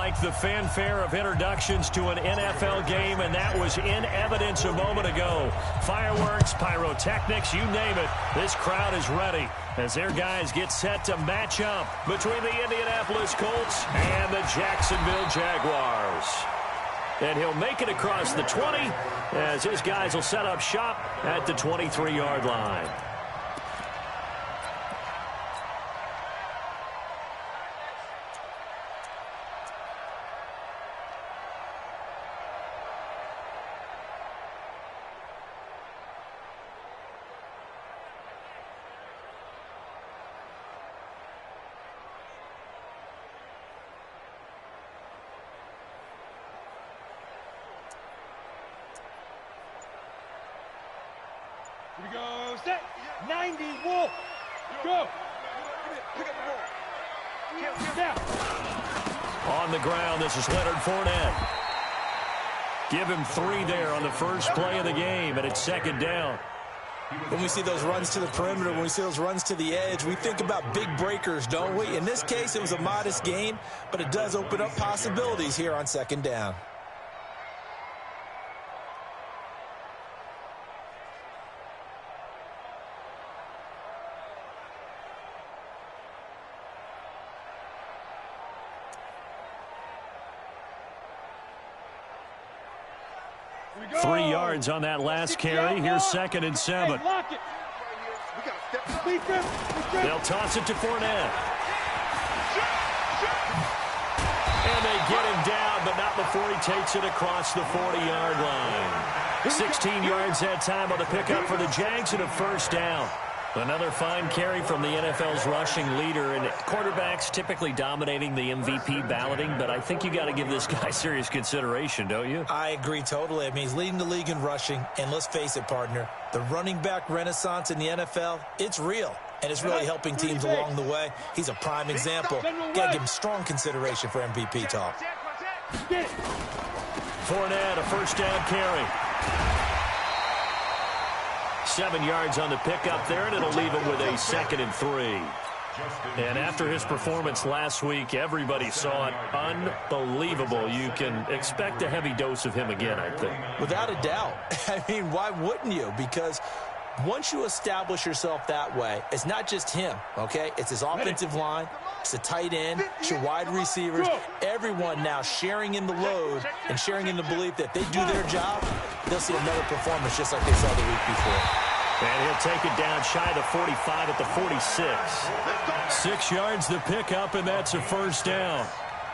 like the fanfare of introductions to an NFL game, and that was in evidence a moment ago. Fireworks, pyrotechnics, you name it. This crowd is ready as their guys get set to match up between the Indianapolis Colts and the Jacksonville Jaguars. And he'll make it across the 20 as his guys will set up shop at the 23-yard line. Here we go, set, 90, Wolf, go. Pick up the ball. On the ground, this is Leonard Fournette. Give him 3 there on the first play of the game, and it's second down. When we see those runs to the perimeter, when we see those runs to the edge, we think about big breakers, don't we? In this case, it was a modest gain, but it does open up possibilities here on second down. Go. 3 yards on that last carry. Here's second and 7. Hey, They'll toss it to Fournette. And they get him down, but not before he takes it across the 40-yard line. 16 yards that time on the pickup for the Jags and a first down. Another fine carry from the NFL's rushing leader, and quarterbacks typically dominating the MVP balloting, but I think you got to give this guy serious consideration, don't you? I agree totally. I mean, he's leading the league in rushing, and let's face it, partner, the running back renaissance in the NFL, it's real, and it's really helping teams along the way. He's a prime example. Got to give him strong consideration for MVP talk. Fournette, a first down carry. 7 yards on the pickup there, and it'll leave him with a second and 3. And after his performance last week, everybody saw it. Unbelievable. You can expect a heavy dose of him again, I think. Without a doubt. I mean, why wouldn't you? Because once you establish yourself that way, it's not just him, okay? It's his offensive line, it's the tight end, it's your wide receivers, everyone now sharing in the load and sharing in the belief that they do their job, they'll see another performance just like they saw the week before. And he'll take it down shy of the 45 at the 46. 6 yards the pickup, and that's a first down.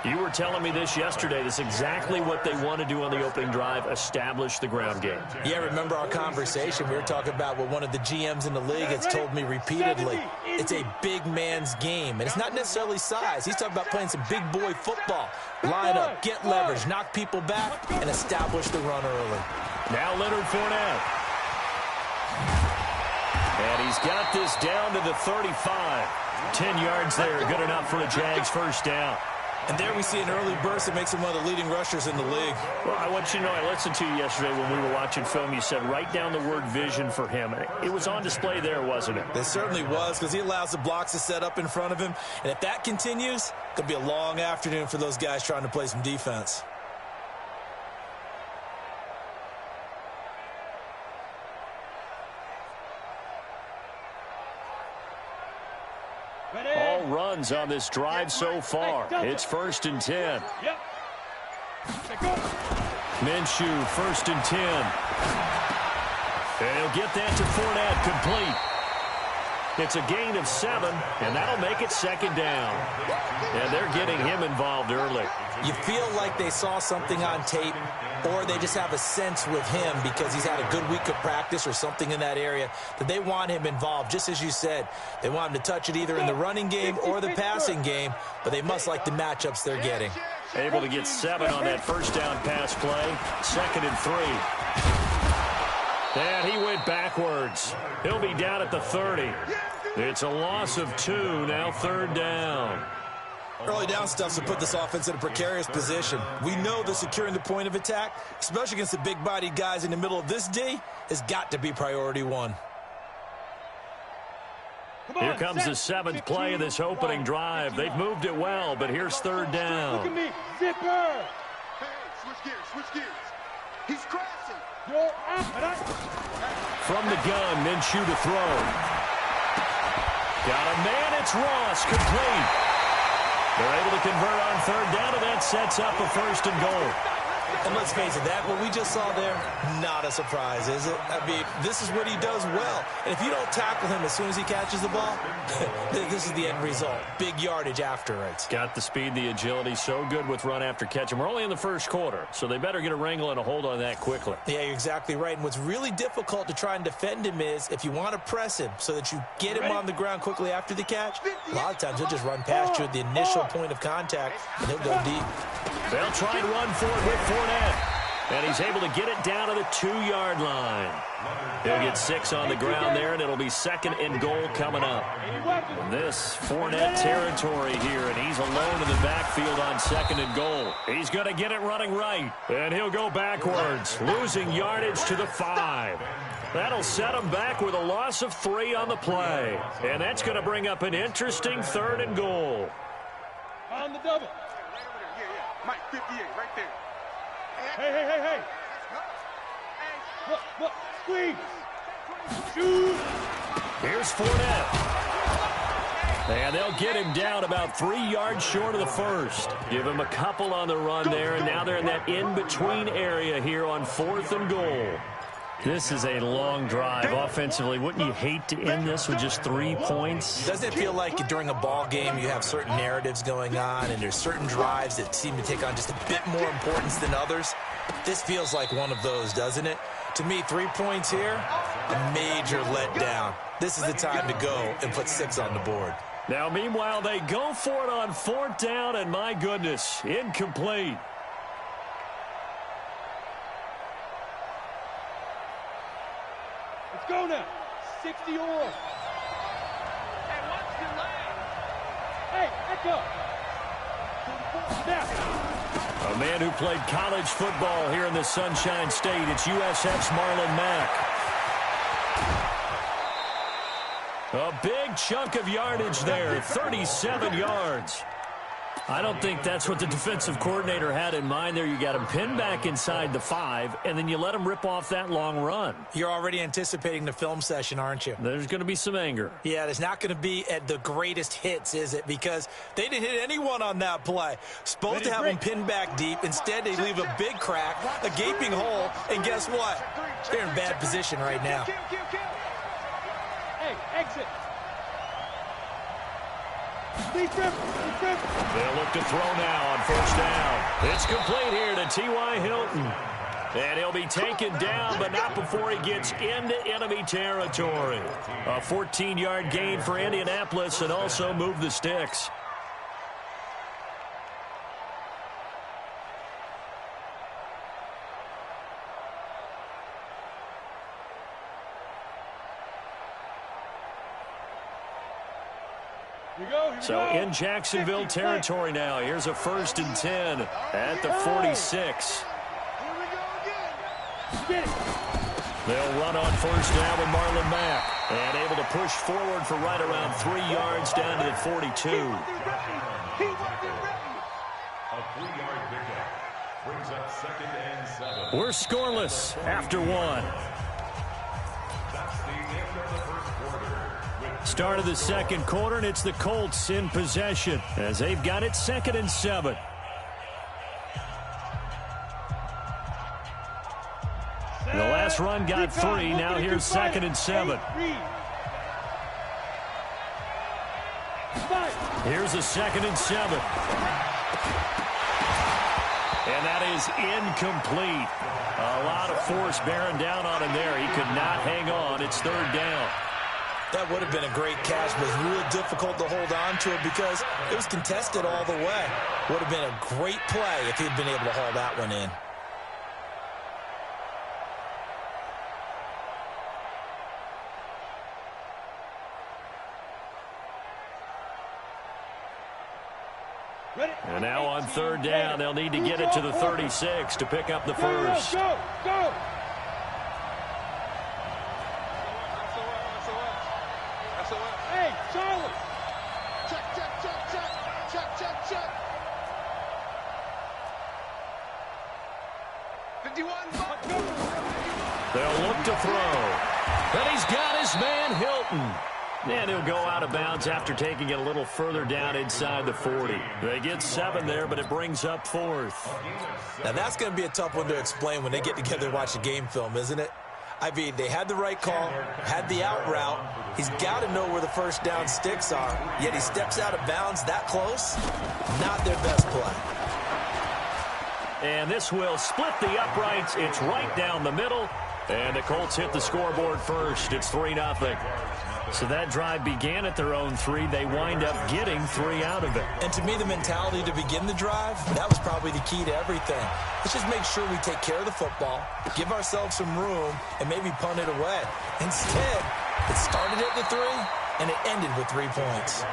You were telling me this yesterday. That's exactly what they want to do on the opening drive, establish the ground game. Yeah, remember our conversation. We were talking about what one of the GMs in the league has told me repeatedly. It's a big man's game, and it's not necessarily size. He's talking about playing some big boy football. Line up, get leverage, knock people back, and establish the run early. Now Leonard Fournette. And he's got this down to the 35. 10 yards there, good enough for a Jags first down. And there we see an early burst that makes him one of the leading rushers in the league. Well, I want you to know, I listened to you yesterday when we were watching film. You said write down the word vision for him. It was on display there, wasn't it? It certainly was, because he allows the blocks to set up in front of him. And if that continues, it'll be a long afternoon for those guys trying to play some defense. All runs on this drive so far. It's first and 10. Minshew, first and 10. And he'll get that to Fournette, complete. It's a gain of 7, and that'll make it second down. And they're getting him involved early. You feel like they saw something on tape, or they just have a sense with him because he's had a good week of practice or something in that area that they want him involved. Just as you said, they want him to touch it either in the running game or the passing game, but they must like the matchups they're getting. Able to get 7 on that first down pass play. Second and 3. And he went backwards. He'll be down at the 30. It's a loss of 2, now third down. Early down stuff to put this offense in a precarious position. We know that securing the point of attack, especially against the big-bodied guys in the middle of this D, has got to be priority 1. Here comes the seventh play of this opening drive. They've moved it well, but here's third down. Look at me, zipper. Switch gears. He's crashing. From the gun, Minshew to throw. Got a man, it's Ross, complete. They're able to convert on third down, and that sets up a first and goal. And let's face it, that what we just saw there, not a surprise, is it? I mean, this is what he does well. And if you don't tackle him as soon as he catches the ball, this is the end result. Big yardage afterwards. Got the speed, the agility, so good with run after catch. And we're only in the first quarter, so they better get a wrangle and a hold on that quickly. Yeah, you're exactly right. And what's really difficult to try and defend him is if you want to press him so that you get him on the ground quickly after the catch, a lot of times he'll just run past you at the initial point of contact, and he'll go deep. They'll try and run for it with Fournette. And he's able to get it down to the 2-yard line. He'll get 6 on the ground there, and it'll be second and goal coming up. And this Fournette territory here, and he's alone in the backfield on second and goal. He's going to get it running right, and he'll go backwards, losing yardage to the 5. That'll set him back with a loss of 3 on the play. And that's going to bring up an interesting third and goal. On the double. Mike, 58, right there. Hey. Look, squeeze. Shoot. Here's Fournette. And they'll get him down about 3 yards short of the first. Give him a couple on the run there, and now they're in that in-between area here on 4th and goal. This is a long drive offensively. Wouldn't you hate to end this with just 3 points? Doesn't it feel like during a ball game you have certain narratives going on and there's certain drives that seem to take on just a bit more importance than others? This feels like one of those, doesn't it? To me, 3 points here, a major letdown. This is the time to go and put 6 on the board. Now, meanwhile, they go for it on 4th down, and my goodness, incomplete. Let's go now. 60 or. Hey, echo. A man who played college football here in the Sunshine State. It's USF's Marlon Mack. A big chunk of yardage there, 37 yards. I don't think that's what the defensive coordinator had in mind there. You got him pinned back inside the 5, and then you let him rip off that long run. You're already anticipating the film session, aren't you? There's going to be some anger. Yeah, there's not going to be at the greatest hits, is it? Because they didn't hit anyone on that play. Supposed to have him pinned back deep. Instead, they leave a big crack, a gaping hole, and guess what? They're in bad position right now. Hey, exit. They'll look to throw now on 1st down. It's complete here to T.Y. Hilton. And he'll be taken down, but not before he gets into enemy territory. A 14-yard gain for Indianapolis, and also move the sticks. So in Jacksonville territory now. Here's a 1st and 10 at the 46. They'll run on 1st down with Marlon Mack. And able to push forward for right around 3 yards down to the 42. A 3-yard pickup brings up 2nd and 7. We're scoreless after 1. That's the end of the first quarter. Start of the second quarter, and it's the Colts in possession as they've got it 2nd and 7. The last run got 3. Now here's 2nd and 7. Here's a 2nd and 7. And that is incomplete. A lot of force bearing down on him there. He could not hang on. It's 3rd down. That would have been a great catch, but it was real difficult to hold on to it because it was contested all the way. Would have been a great play if he'd been able to haul that one in. And now on 3rd down, they'll need to get it to the 36 to pick up the first. Go! Hey, They'll look to throw. And he's got his man, Hilton. And he'll go out of bounds after taking it a little further down inside the 40. They get 7 there, but it brings up 4th. Now, that's going to be a tough one to explain when they get together and watch a game film, isn't it? I mean, they had the right call, had the out route. He's got to know where the first down sticks are, yet he steps out of bounds that close. Not their best play. And this will split the uprights. It's right down the middle. And the Colts hit the scoreboard first. It's 3-0. So that drive began at their own 3. They wind up getting 3 out of it. And to me, the mentality to begin the drive, that was probably the key to everything. Let's just make sure we take care of the football, give ourselves some room, and maybe punt it away. Instead, it started at the 3, and it ended with 3 points.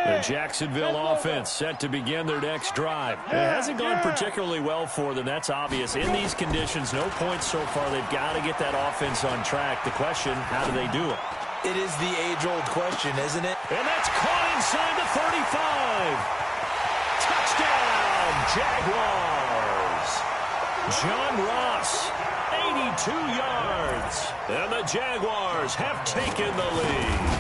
The Jacksonville offense set to begin their next drive. It hasn't gone particularly well for them. That's obvious. In these conditions, no points so far. They've got to get that offense on track. The question, how do they do it? It is the age-old question, isn't it? And that's caught inside the 35. Touchdown, Jaguars. John Ross, 82 yards. And the Jaguars have taken the lead.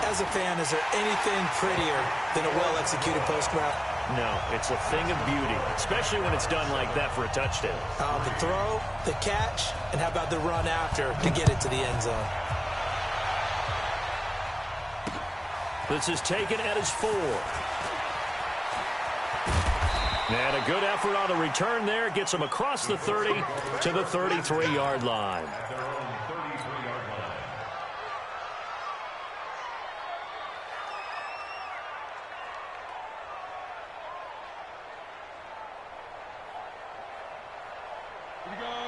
As a fan, is there anything prettier than a well-executed post route? No, it's a thing of beauty, especially when it's done like that for a touchdown. The throw, the catch, and how about the run after to get it to the end zone? This is taken at his 4. And a good effort on the return there. Gets him across the 30 to the 33-yard line.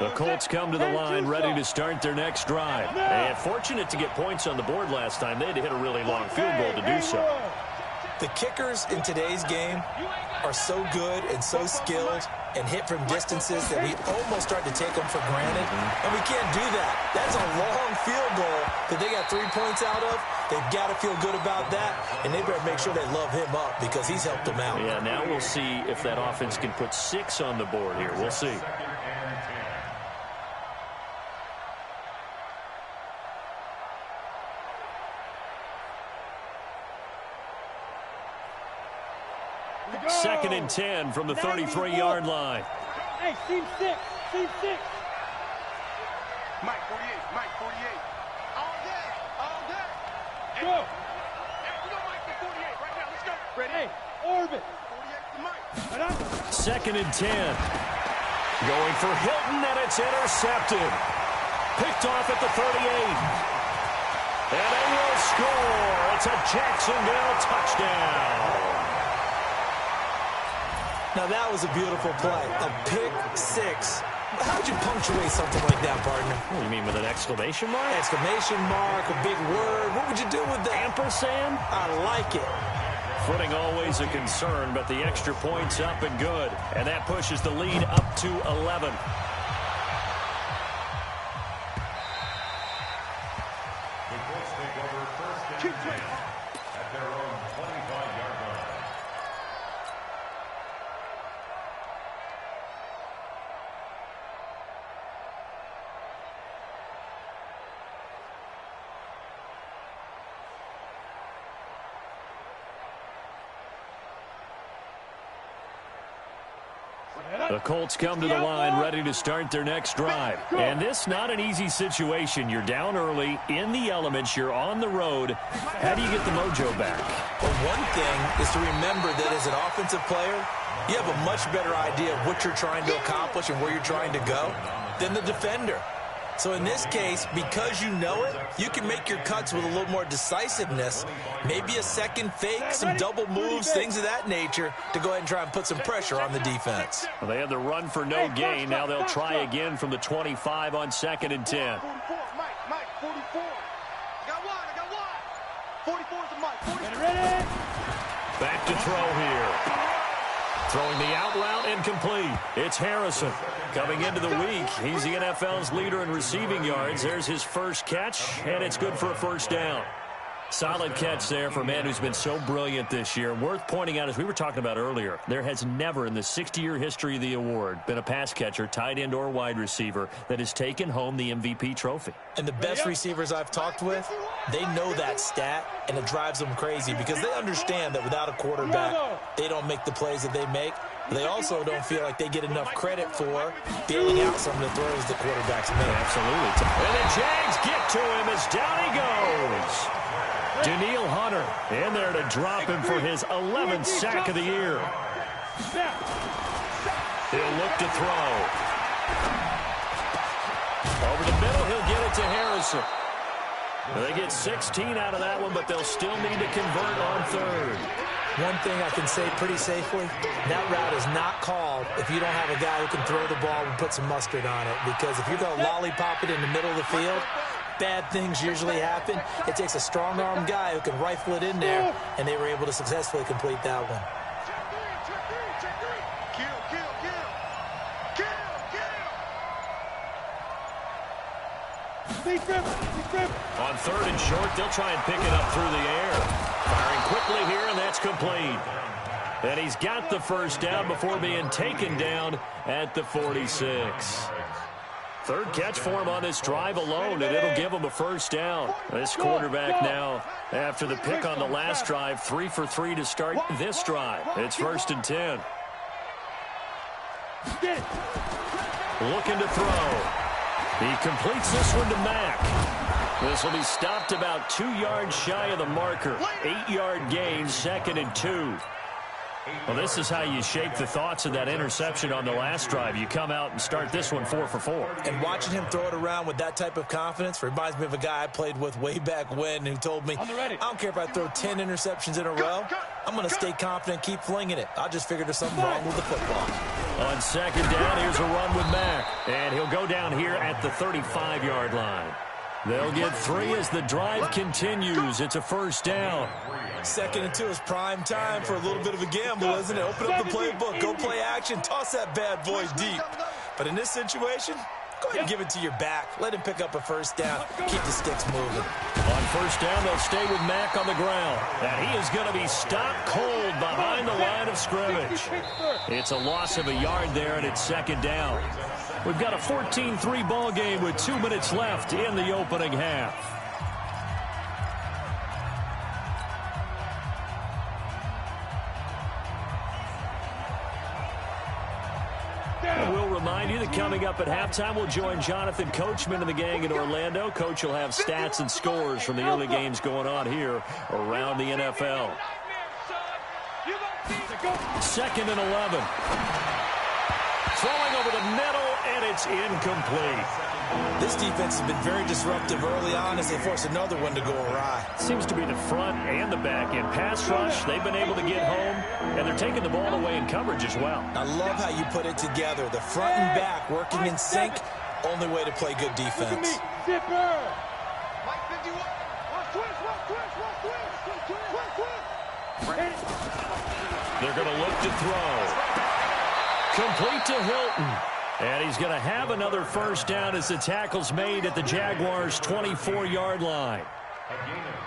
The Colts come to the line ready to start their next drive. And fortunate to get points on the board last time. They had to hit a really long field goal to do so. The kickers in today's game are so good and so skilled and hit from distances that we almost start to take them for granted. And we can't do that. That's a long field goal that they got 3 points out of. They've got to feel good about that, and they better make sure they love him up because he's helped them out. Yeah, now we'll see if that offense can put 6 on the board here. We'll see. Second and 10 from the 33-yard line. Hey, team 6, team 6. Mike 48, Mike 48. All day, all day. Go. Hey, we go Mike for 48 right now. Let's go. Ready? Hey, orbit. 48 to Mike. Second and 10. Going for Hilton, and it's intercepted. Picked off at the 38. And they will score. It's a Jacksonville touchdown. Now, that was a beautiful play. A pick 6. How'd you punctuate something like that, partner? What do you mean, with an exclamation mark? Exclamation mark, a big word. What would you do with that? Ampersand? I like it. Footing always a concern, but the extra point's up and good. And that pushes the lead up to 11. The Colts take over first and 10 at their own 25-yard line. The Colts come to the line ready to start their next drive. And this not an easy situation. You're down early, in the elements, you're on the road. How do you get the mojo back? Well, one thing is to remember that as an offensive player, you have a much better idea of what you're trying to accomplish and where you're trying to go than the defender. So in this case, because you know it, you can make your cuts with a little more decisiveness, maybe a second fake, some double moves, things of that nature, to go ahead and try and put some pressure on the defense. Well, they had the run for no gain. Now they'll try again from the 25 on second and 10. 44, Mike 44. I got one. 44 is a Mike. 44. Ready? Back to throw here. Throwing the out route, incomplete. It's Harrison. Coming into the week, he's the NFL's leader in receiving yards. There's his first catch, and it's good for a first down. Solid catch there for a man who's been so brilliant this year. Worth pointing out, as we were talking about earlier, there has never in the 60-year history of the award been a pass catcher, tight end, or wide receiver that has taken home the MVP trophy. And the best receivers I've talked with, they know that stat, and it drives them crazy because they understand that without a quarterback, they don't make the plays that they make. They also don't feel like they get enough credit for bailing out some of the throws the quarterbacks make. Absolutely. And the Jags get to him as down he goes. Danielle Hunter in there to drop him for his 11th sack of the year. He'll look to throw. Over the middle, he'll get it to Harrison. They get 16 out of that one, but they'll still need to convert on third. One thing I can say pretty safely, that route is not called if you don't have a guy who can throw the ball and put some mustard on it. Because if you're going to lollipop it in the middle of the field, bad things usually happen. It takes a strong-armed guy who can rifle it in there, and they were able to successfully complete that one. On third and short, they'll try and pick it up through the air. Firing quickly here, and that's complete. And he's got the first down before being taken down at the 46. Third catch for him on this drive alone, and it'll give him a first down. This quarterback now, after the pick on the last drive, 3 for 3 to start this drive. It's 1st and 10. Looking to throw. He completes this one to Mack. This will be stopped about 2 yards shy of the marker. 8-yard gain, 2nd and 2. Well, this is how you shape the thoughts of that interception on the last drive. You come out and start this one 4 for 4. And watching him throw it around with that type of confidence reminds me of a guy I played with way back when who told me, I don't care if I throw 10 interceptions in a row. I'm going to stay confident, keep flinging it. I just figured there's something wrong with the football. On second down, here's a run with Mack. And he'll go down here at the 35-yard line. They'll get 3 as the drive continues. It's a first down. 2nd and 2 is prime time for a little bit of a gamble, isn't it? Open up the playbook, go play action, toss that bad boy deep. But in this situation, go ahead and give it to your back. Let him pick up a first down. Keep the sticks moving. On first down, they'll stay with Mack on the ground. And he is going to be stopped cold behind the line of scrimmage. It's a loss of a yard there, and it's 2nd down. We've got a 14-3 ball game with 2 minutes left in the opening half. And we'll remind you that coming up at halftime, we'll join Jonathan Coachman and the gang in Orlando. Coach will have stats and scores from the early games going on here around the NFL. 2nd and 11. Throwing over the middle, and it's incomplete. This defense has been very disruptive early on as they force another one to go awry. Seems to be the front and the back end. Pass rush, they've been able to get home, and they're taking the ball away in coverage as well. I love how you put it together. The front and back working in sync, only way to play good defense. They're going to look to throw. Complete to Hilton. And he's going to have another first down as the tackle's made at the Jaguars' 24-yard line.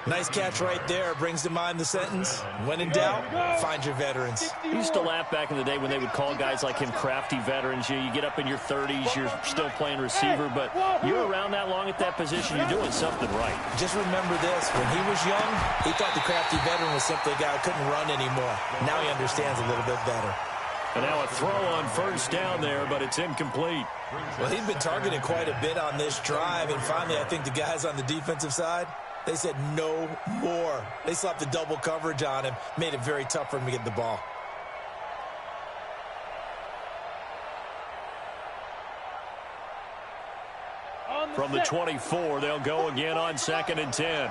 Nice catch right there. Brings to mind the sentence, when in doubt, find your veterans. I used to laugh back in the day when they would call guys like him crafty veterans. You get up in your 30s, you're still playing receiver, but you're around that long at that position, you're doing something right. Just remember this. When he was young, he thought the crafty veteran was simply a guy who couldn't run anymore. Now he understands a little bit better. And now a throw on first down there, but it's incomplete. Well, he'd been targeted quite a bit on this drive, and finally I think the guys on the defensive side, they said no more. They slapped the double coverage on him, made it very tough for him to get the ball. From the 24, they'll go again on 2nd and 10.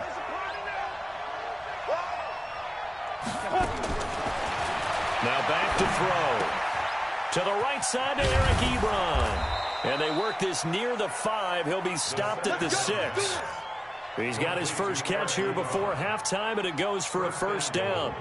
Now back to throw. To the right side to Eric Ebron. And they work this near the 5. He'll be stopped at the 6. He's got his first catch here before halftime, and it goes for a first down.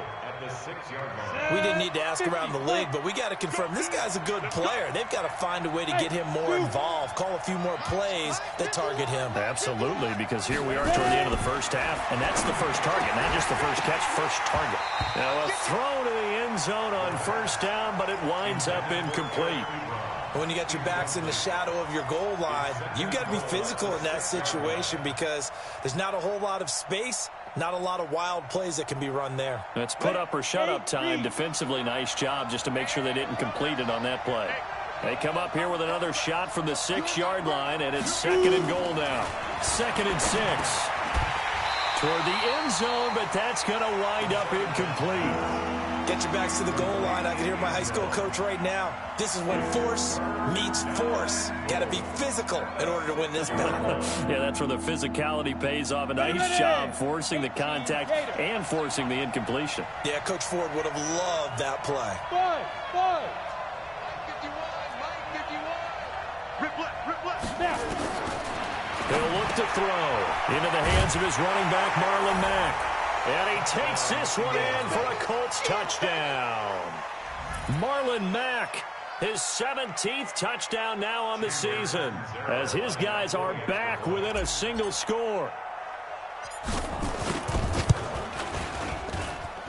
the 6-yard line. We didn't need to ask around the league, but we got to confirm this guy's a good player. They've got to find a way to get him more involved, call a few more plays that target him. Absolutely, because here we are toward the end of the first half, and that's the first target, not just the first catch, first target. Now a throw to the end zone on first down, but it winds up incomplete. When you got your backs in the shadow of your goal line, you've got to be physical in that situation because there's not a whole lot of space, not a lot of wild plays that can be run there. That's put up or shut up time. Defensively, nice job just to make sure they didn't complete it on that play. They come up here with another shot from the 6-yard line, and it's 2nd and goal now. 2nd and 6. Toward the end zone, but that's going to wind up incomplete. Get your backs to the goal line. I can hear my high school coach right now. This is when force meets force. Got to be physical in order to win this battle. Yeah, that's where the physicality pays off. A nice job forcing the contact and forcing the incompletion. Yeah, Coach Ford would have loved that play. 5. Rip left. Now. He'll look to throw into the hands of his running back, Marlon Mack. And he takes this one in for a Colts touchdown. Marlon Mack, his 17th touchdown now on the season, as his guys are back within a single score.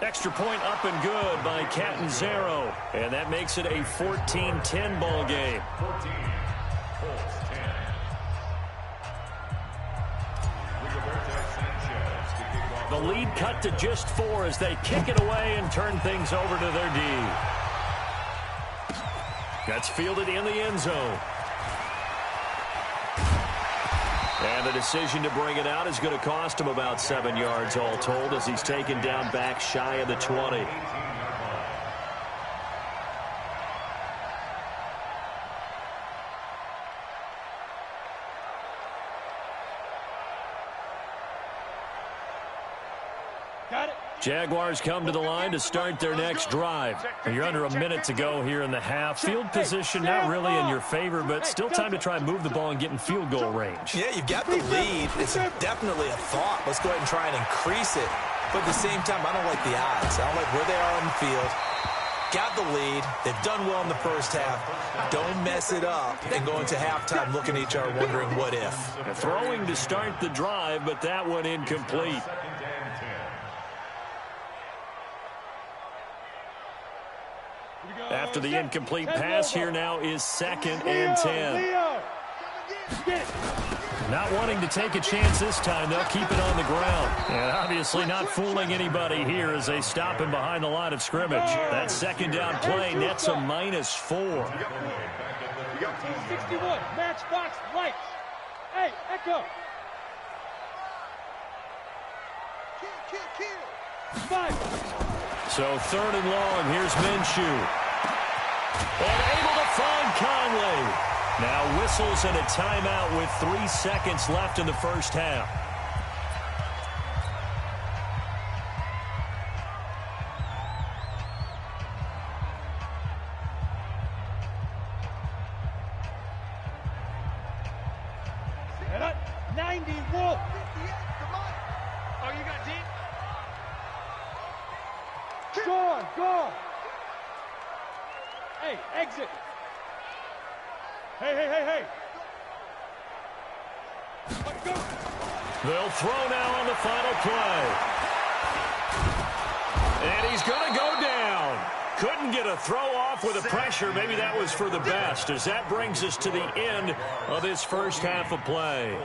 Extra point up and good by Catanzaro. And that makes it a 14-10 ball game. 14, Colts 10. The lead cut to just 4 as they kick it away and turn things over to their D. That's fielded in the end zone. And the decision to bring it out is going to cost him about 7 yards all told as he's taken down back shy of the 20. Jaguars come to the line to start their next drive. You're under a minute to go here in the half. Field position not really in your favor, but still time to try and move the ball and get in field goal range. Yeah, you've got the lead. It's definitely a thought. Let's go ahead and try and increase it. But at the same time, I don't like the odds. I don't like where they are on the field. Got the lead. They've done well in the first half. Don't mess it up and go into halftime looking at each other wondering what if. Throwing to start the drive, but that one incomplete. After the incomplete pass, here now is 2nd and 10. Not wanting to take a chance this time, they'll keep it on the ground. And obviously not fooling anybody here as they stop him behind the line of scrimmage. That 2nd down play nets a -4. 61, matchbox lights. Hey, Echo. Kill. 5. So 3rd and long, here's Minshew. And able to find Conley. Now whistles and a timeout with 3 seconds left in the first half. Set up. 90 Wolf. Oh, you got deep? Go. Hey, exit. Hey. Go. They'll throw now on the final play. And he's going to go down. Couldn't get a throw off with the pressure. Maybe that was for the best, as that brings us to the end of this first half of play.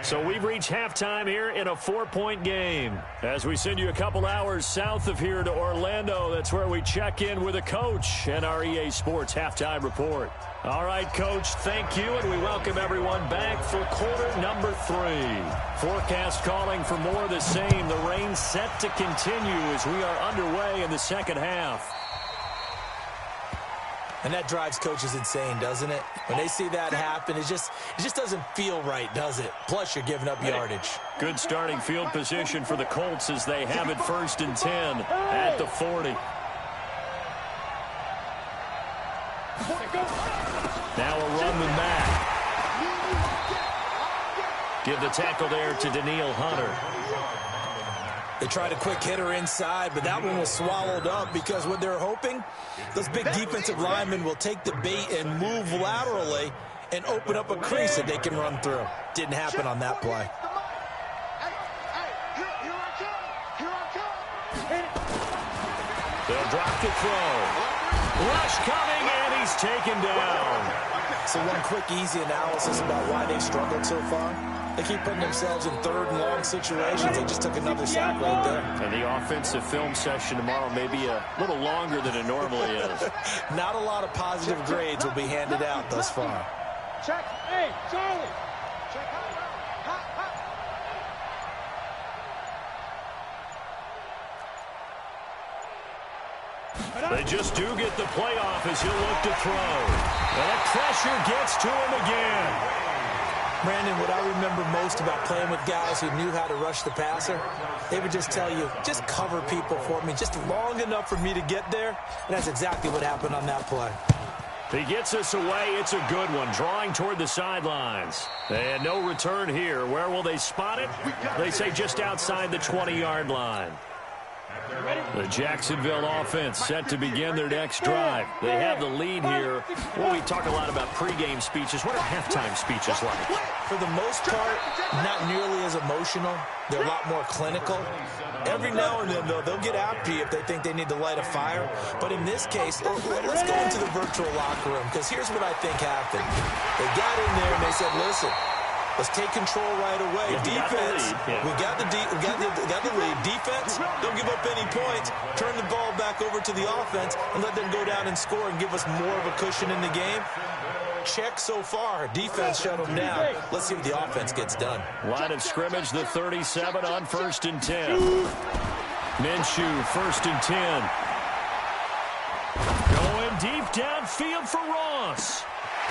So we've reached halftime here in a 4-point game. As we send you a couple hours south of here to Orlando, that's where we check in with a coach and our EA Sports halftime report. All right, Coach, thank you, and we welcome everyone back for quarter number 3. Forecast calling for more of the same. The rain set to continue as we are underway in the second half. And that drives coaches insane, doesn't it? When they see that happen, it just doesn't feel right, does it? Plus, you're giving up yardage. Good starting field position for the Colts as they have it 1st and 10 at the 40. Now a run with Mack. Give the tackle there to Daniil Hunter. They tried a quick hitter inside, but that one was swallowed up because what they're hoping, those big defensive linemen will take the bait and move laterally and open up a crease that they can run through. Didn't happen on that play. They'll drop the throw. Rush coming, and he's taken down. So one quick, easy analysis about why they've struggled so far. They keep putting themselves in third and long situations. They just took another sack right there. And the offensive film session tomorrow may be a little longer than it normally is. Not a lot of positive grades will be handed out thus far. Check. Hey, Charlie. Check. They just do get the playoff as he'll look to throw. And the pressure gets to him again. Brandon, what I remember most about playing with guys who knew how to rush the passer, they would just tell you, just cover people for me, just long enough for me to get there. And that's exactly what happened on that play. He gets us away. It's a good one, drawing toward the sidelines. And no return here. Where will they spot it? They say just outside the 20-yard line. The Jacksonville offense set to begin their next drive. They have the lead here. Well, we talk a lot about pregame speeches. What are halftime speeches like? For the most part, not nearly as emotional. They're a lot more clinical. Every now and then, though, they'll get after you if they think they need to light a fire. But in this case, let's go into the virtual locker room, because here's what I think happened. They got in there and they said, listen, let's take control right away. Defense, we got the lead. Defense, don't give up any points. Turn the ball back over to the offense and let them go down and score and give us more of a cushion in the game. Check so far. Defense shut them down. Let's see what the offense gets done. Line of scrimmage, the 37 on 1st and 10. Minshew, 1st and 10. Going deep downfield for Ross.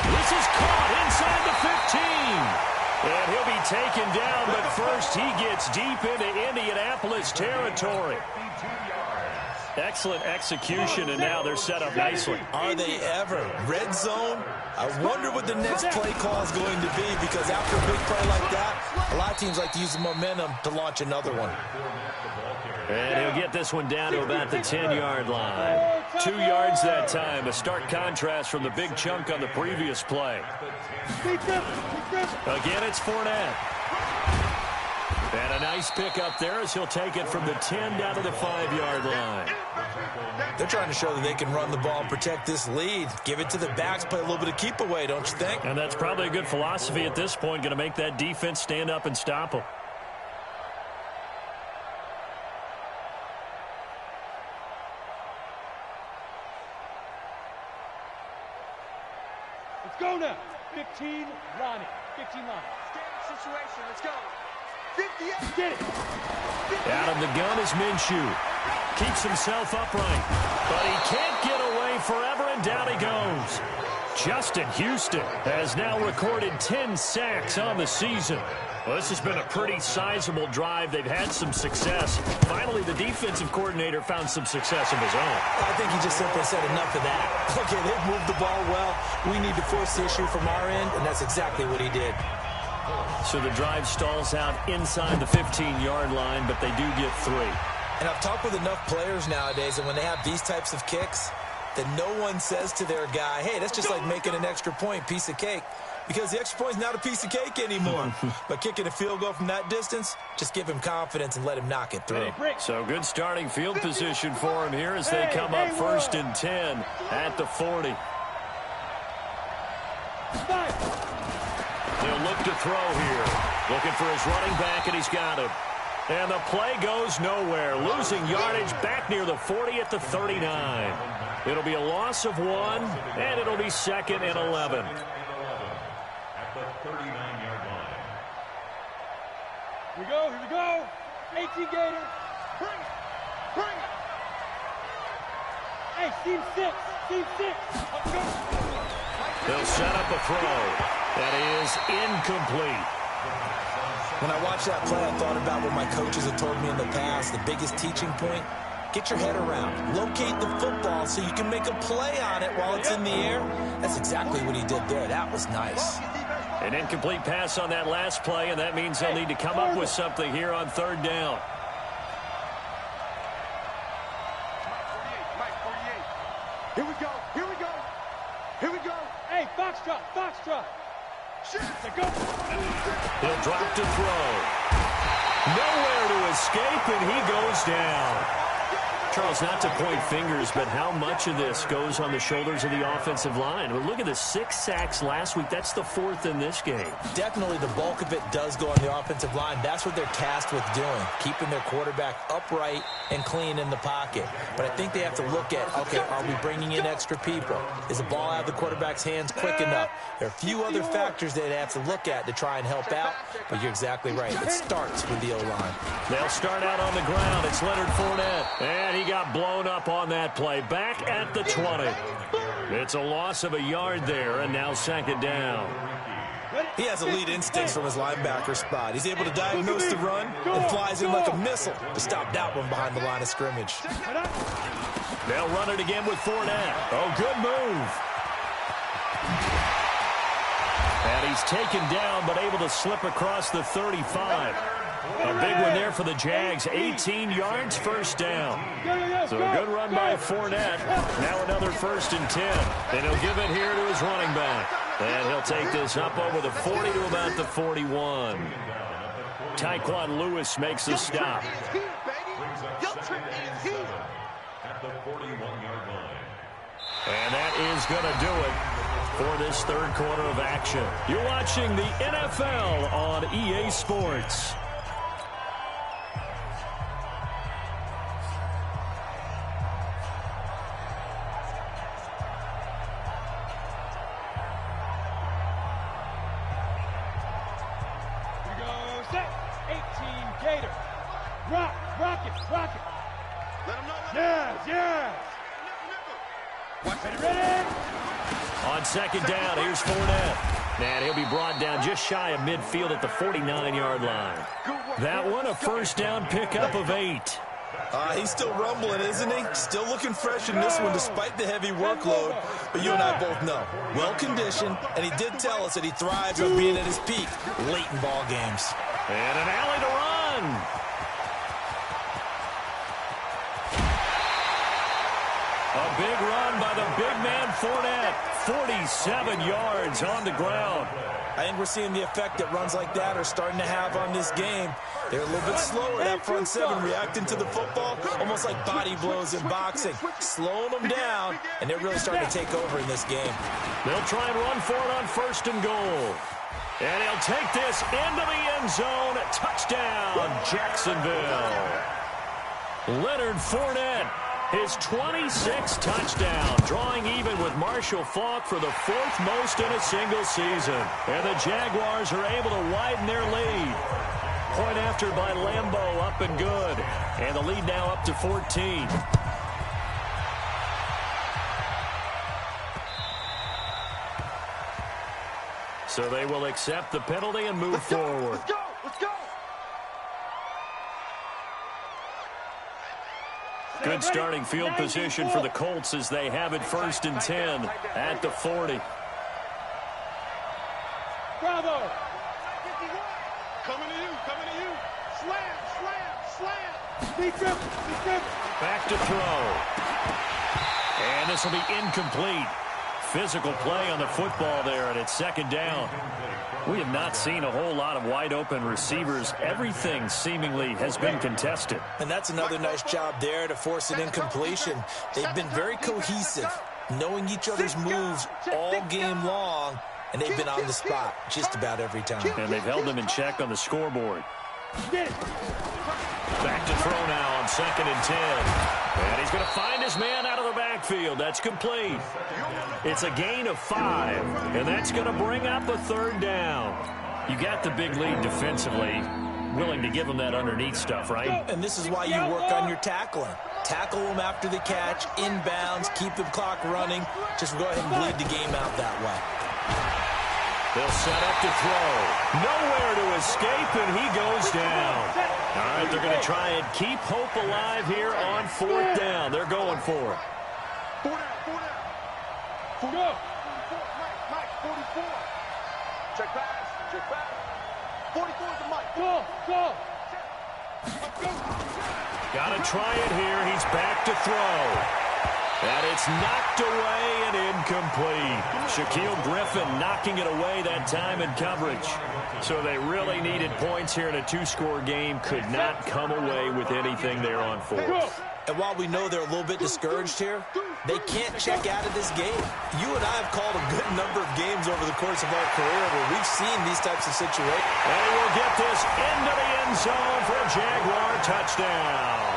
This is caught inside the 15. And he'll be taken down, but first he gets deep into Indianapolis territory. Excellent execution, and now they're set up nicely. Are they ever? Red zone? I wonder what the next play call is going to be, because after a big play like that, a lot of teams like to use the momentum to launch another one. And he'll get this one down to about the 10-yard line. 2 yards that time, a stark contrast from the big chunk on the previous play. Again, it's Fournette. And a nice pick up there as he'll take it from the 10 down to the 5-yard line. They're trying to show that they can run the ball and protect this lead. Give it to the backs, play a little bit of keep away, don't you think? And that's probably a good philosophy at this point, going to make that defense stand up and stop them. Let's go now. 15, Ronnie. 15 line. Standing situation. Let's go. 58. Get it. Out of the gun is Minshew. Keeps himself upright. But he can't get away forever, and down he goes. Justin Houston has now recorded 10 sacks on the season. Well, this has been a pretty sizable drive. They've had some success. Finally, the defensive coordinator found some success of his own. I think he just simply said enough of that. Okay, they've moved the ball well. We need to force the issue from our end, and that's exactly what he did. So the drive stalls out inside the 15-yard line, but they do get 3. And I've talked with enough players nowadays, and when they have these types of kicks, that no one says to their guy, hey, that's just like making an extra point, piece of cake. Because the extra point is not a piece of cake anymore. But kicking a field goal from that distance, just give him confidence and let him knock it through. So good starting field position for him here as they come up 1st and 10 at the 40. He'll look to throw here. Looking for his running back, and he's got him. And the play goes nowhere. Losing yardage back near the 40 at the 39. It'll be a loss of 1, and it'll be 2nd and 11. At the 39-yard line. Here we go. 18 Gator. Bring it. Hey, team 6. Let's go. They'll set up a throw. That is incomplete. When I watched that play, I thought about what my coaches have told me in the past. The biggest teaching point, get your head around. Locate the football so you can make a play on it while it's in the air. That's exactly what he did there. That was nice. An incomplete pass on that last play, and that means they'll need to come up with something here on 3rd down. Here we go. Here we go. Here we go. Hey, foxtrot, foxtrot. Shit. Go. He'll drop to throw. Nowhere to escape, and he goes down. Charles, not to point fingers, but how much of this goes on the shoulders of the offensive line? Well, look at the 6 sacks last week. That's the 4th in this game. Definitely the bulk of it does go on the offensive line. That's what they're tasked with doing, keeping their quarterback upright and clean in the pocket. But I think they have to look at, okay, are we bringing in extra people? Is the ball out of the quarterback's hands quick enough? There are a few other factors they'd have to look at to try and help out, but you're exactly right. It starts with the O-line. They'll start out on the ground. It's Leonard Fournette, and he got blown up on that play. Back at the 20. It's a loss of a yard there, and now 2nd down. He has elite instincts from his linebacker spot. He's able to diagnose the run and flies in like a missile to stop that one behind the line of scrimmage. They'll run it again with Fournette. Oh, good move. And he's taken down, but able to slip across the 35. A big one there for the Jags. 18 yards, 1st down. So a good run by Fournette. Now another 1st and 10. And he'll give it here to his running back. And he'll take this up over the 40 to about the 41. Tyquan Lewis makes the stop. And that is going to do it for this 3rd quarter of action. You're watching the NFL on EA Sports. Set. 18 Gator. Rock it. Let him know. Yes. Ready? On 2nd down, here's Fournette. And he'll be brought down just shy of midfield at the 49-yard line. That one, a 1st down pickup of 8. He's still rumbling, isn't he? Still looking fresh in this one despite the heavy workload. But you and I both know, well-conditioned, and he did tell us that he thrives on being at his peak late in ball games. And an alley to run. A big run by the big man Fournette. 47 yards on the ground. I think we're seeing the effect that runs like that are starting to have on this game. They're a little bit slower, that front 7, reacting to the football, almost like body blows in boxing, slowing them down, and they're really starting to take over in this game. They'll try and run for it on 1st and goal. And he'll take this into the end zone. Touchdown, Jacksonville. Leonard Fournette, his 26th touchdown, drawing even with Marshall Faulk for the 4th most in a single season. And the Jaguars are able to widen their lead. Point after by Lambeau, up and good. And the lead now up to 14. So they will accept the penalty and move forward. Let's go. Good starting field position for the Colts as they have it 1st and 10 at the 40. Bravo. Coming to you. Slam. Be grip. Back to throw. And this will be incomplete. Physical play on the football there, and it's 2nd down. We have not seen a whole lot of wide-open receivers. Everything seemingly has been contested. And that's another nice job there to force an incompletion. They've been very cohesive, knowing each other's moves all game long, and they've been on the spot just about every time. And they've held them in check on the scoreboard. Back to throw now on 2nd and 10. And he's going to find his man out of the backfield. That's complete. It's a gain of 5, and that's going to bring up a 3rd down. You got the big lead defensively. Willing to give them that underneath stuff, right? And this is why you work on your tackling. Tackle them after the catch, inbounds, keep the clock running. Just go ahead and bleed the game out that way. They'll set up to throw. Nowhere to escape, and he goes down. All right, they're going to try and keep hope alive here on 4th down. They're going for it. 4 down. Mike, 44. Check pass. 44 is the Mike. Go. Got to try it here. He's back to throw. And it's knocked away and incomplete. Shaquille Griffin knocking it away that time in coverage. So they really needed points here in a two-score game. Could not come away with anything there on fourth. And while we know they're a little bit discouraged here, they can't check out of this game. You and I have called a good number of games over the course of our career where we've seen these types of situations. And he will get this into the end zone for a Jaguar touchdown.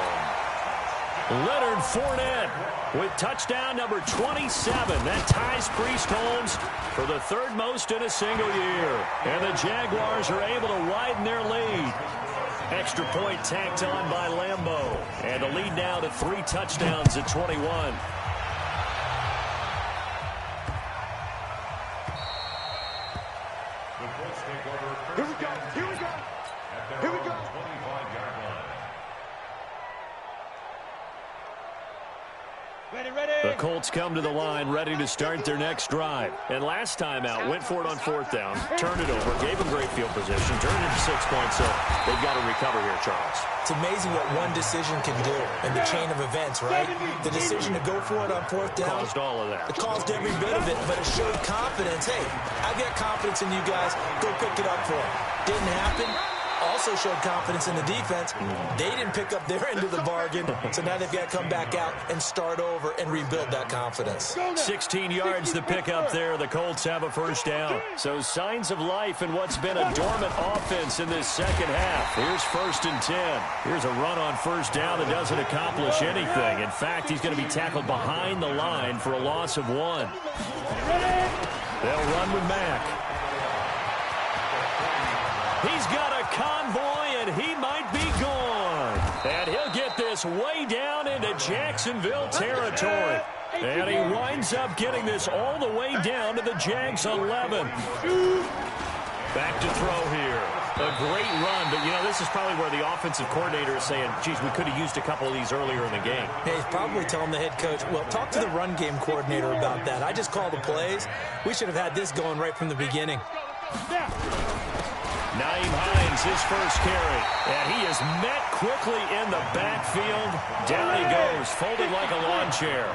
Leonard Fournette with touchdown number 27. That ties Priest Holmes for the third most in a single year. And the Jaguars are able to widen their lead. Extra point tacked on by Lambeau. And the lead now to 3 touchdowns at 21. Here we go. Here we go. Here we go. 25-yard line. Ready, ready. The Colts come to the line ready to start their next drive. And last time out, went for it on fourth down, turned it over, gave them great field position, turned it into 6 points, so they've got to recover here, Charles. It's amazing what one decision can do in the chain of events, right? The decision to go for it on fourth down. Caused all of that. It caused every bit of it, but it showed confidence. Hey, I've got confidence in you guys. Go pick it up for them. Didn't happen. Also showed confidence in the defense. They didn't pick up their end of the bargain, so now they've got to come back out and start over and rebuild that confidence. 16 yards to pick up there. The Colts have a first down. So signs of life in what's been a dormant offense in this second half. Here's 1st and 10. Here's a run on first down that doesn't accomplish anything. In fact, he's going to be tackled behind the line for a loss of 1. They'll run with Mack. He's got a convoy, and he might be gone. And he'll get this way down into Jacksonville territory. And he winds up getting this all the way down to the Jags 11. Back to throw here. A great run, but, you know, this is probably where the offensive coordinator is saying, geez, we could have used a couple of these earlier in the game. Hey, he's probably telling the head coach, well, talk to the run game coordinator about that. I just called the plays. We should have had this going right from the beginning. Nyheim Hines, his first carry. And he is met quickly in the backfield. Down he goes, folded like a lawn chair.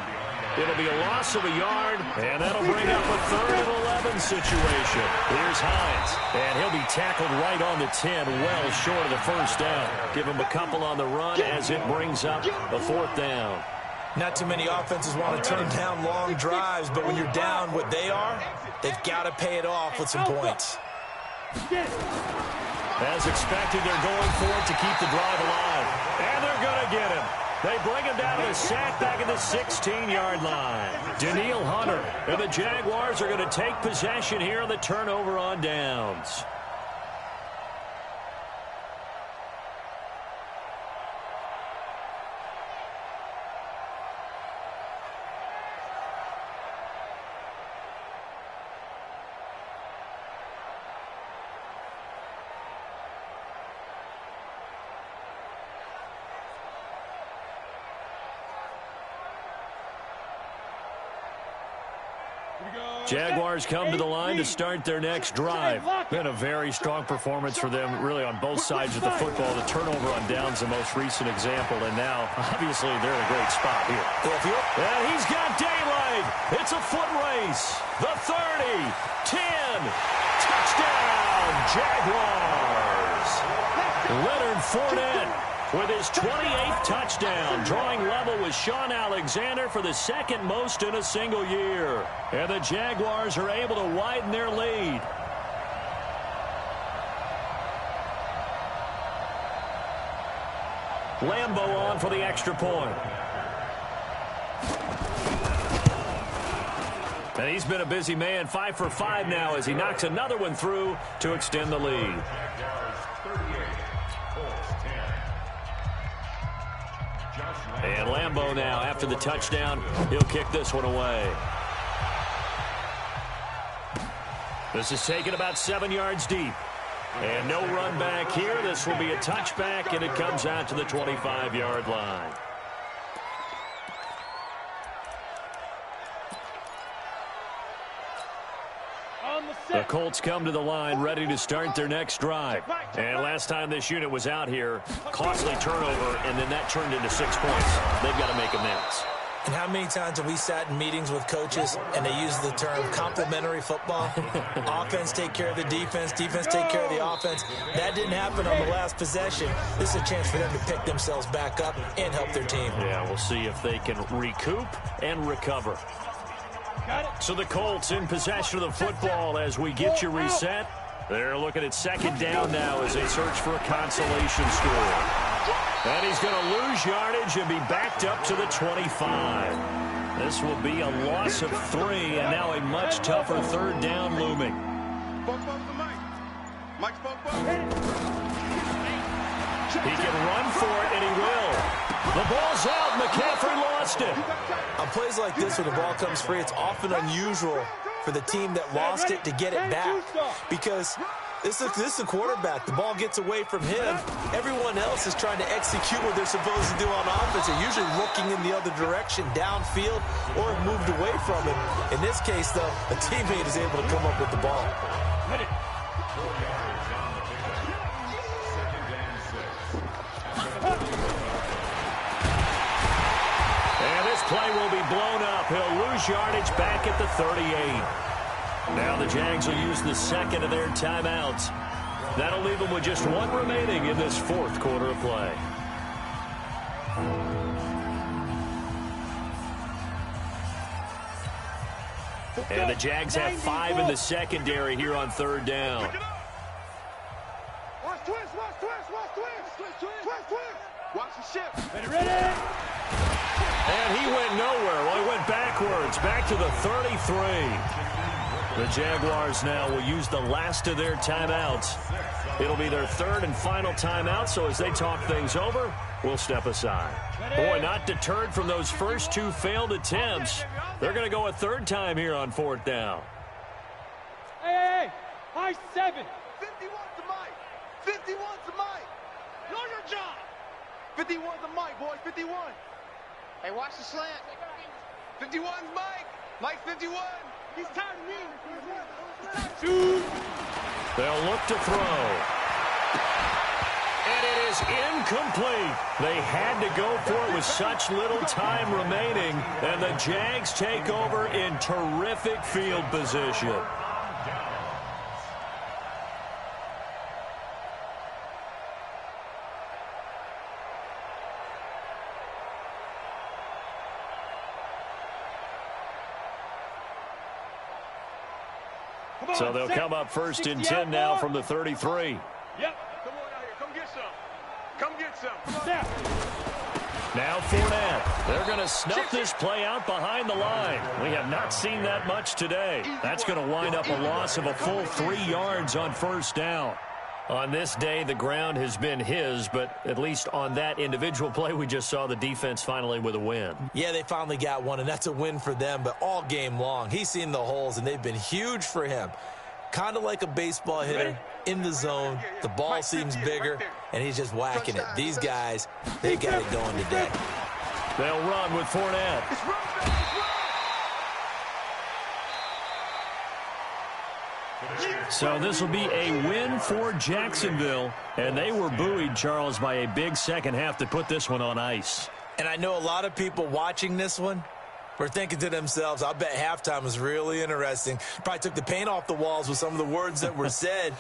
It'll be a loss of a yard, and that'll bring up a 3rd and 11 situation. Here's Hines, and he'll be tackled right on the 10, well short of the first down. Give him a couple on the run as it brings up a 4th down. Not too many offenses want to turn down long drives, but when you're down what they are, they've got to pay it off with some points. As expected, they're going for it to keep the drive alive. And they're going to get him. They bring him down to a sack back at the 16-yard line. Danielle Hunter and the Jaguars are going to take possession here on the turnover on downs. Jaguars come to the line to start their next drive. Been a very strong performance for them, really, on both sides of the football. The turnover on downs, the most recent example, and now, obviously, they're in a great spot here. And he's got daylight. It's a foot race. The 30, 10, touchdown, Jaguars. Leonard Fournette with his 28th touchdown, drawing level with Sean Alexander for the 2nd most in a single year. And the Jaguars are able to widen their lead. Lambeau on for the extra point. And he's been a busy man, 5 for 5 now as he knocks another one through to extend the lead. And Lambeau now, after the touchdown, he'll kick this one away. This is taken about 7 yards deep. And no run back here. This will be a touchback, and it comes out to the 25-yard line. The Colts come to the line ready to start their next drive. And last time this unit was out here, costly turnover, and then that turned into 6 points. They've got to make amends. And how many times have we sat in meetings with coaches and they use the term complementary football? Offense take care of the defense, defense take care of the offense. That didn't happen on the last possession. This is a chance for them to pick themselves back up and help their team. Yeah, we'll see if they can recoup and recover. So the Colts in possession of the football as we get you reset. They're looking at second down now as they search for a consolation score. And he's going to lose yardage and be backed up to the 25. This will be a loss of 3, and now a much tougher third down looming. He can run for it, and he will. The ball's out. McCaffrey lost it. On plays like this where the ball comes free, it's often unusual for the team that lost it to get it back, because this is a quarterback. The ball gets away from him. Everyone else is trying to execute what they're supposed to do on offense. They're usually looking in the other direction, downfield, or have moved away from him. In this case, though, a teammate is able to come up with the ball. And this play will be blown up. He'll lose yardage back at the 38. Now the Jags will use the second of their timeouts. That'll leave them with just 1 remaining in this fourth quarter of play. And the Jags have 5 in the secondary here on third down. Watch twist. Watch the shift. Ready? And he went nowhere. Well, he went backwards, back to the 33. The Jaguars now will use the last of their timeouts. It'll be their third and final timeout, so as they talk things over, we'll step aside. Boy, not deterred from those first 2 failed attempts. They're going to go a third time here on fourth down. Hey, high 7. 51's the mic. 51's the mic. Know your job. 51's the mic, boys. 51. Hey, watch the slant. 51's Mike. Mike's 51. He's tired of me. They'll look to throw. And it is incomplete. They had to go for it with such little time remaining. And the Jags take over in terrific field position. So they'll come up first and 10 now from the 33. Yep. Come on out here. Come get some. Come get some. Now Fournette. They're going to snuff this play out behind the line. We have not seen that much today. That's going to wind up a loss of a full 3 yards on first down. On this day, the ground has been his, but at least on that individual play, we just saw the defense finally with a win. Yeah, they finally got one, and that's a win for them, but all game long, he's seen the holes, and they've been huge for him. Kind of like a baseball hitter in the zone. The ball seems bigger, and he's just whacking it. These guys, they got it going today. They'll run with Fournette. So this will be a win for Jacksonville, and they were buoyed, Charles, by a big second half to put this one on ice. And I know a lot of people watching this one were thinking to themselves, I bet halftime was really interesting. Probably took the paint off the walls with some of the words that were said.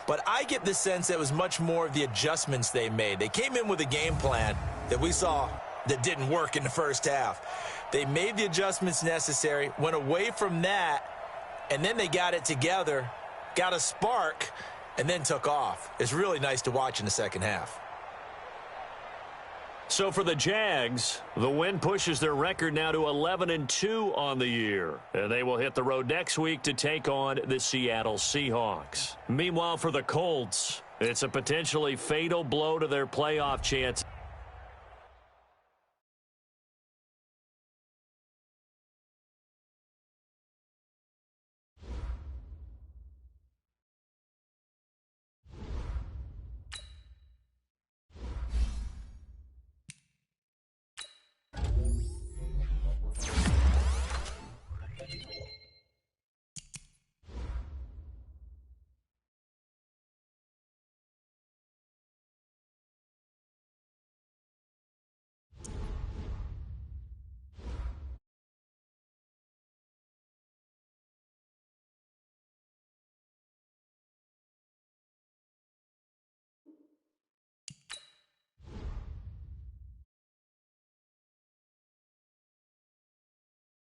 But I get the sense that it was much more of the adjustments they made. They came in with a game plan that we saw that didn't work in the first half. They made the adjustments necessary, went away from that, and then they got it together, got a spark, and then took off. It's really nice to watch in the second half. So for the Jags, the win pushes their record now to 11-2 on the year. And they will hit the road next week to take on the Seattle Seahawks. Meanwhile, for the Colts, it's a potentially fatal blow to their playoff chances.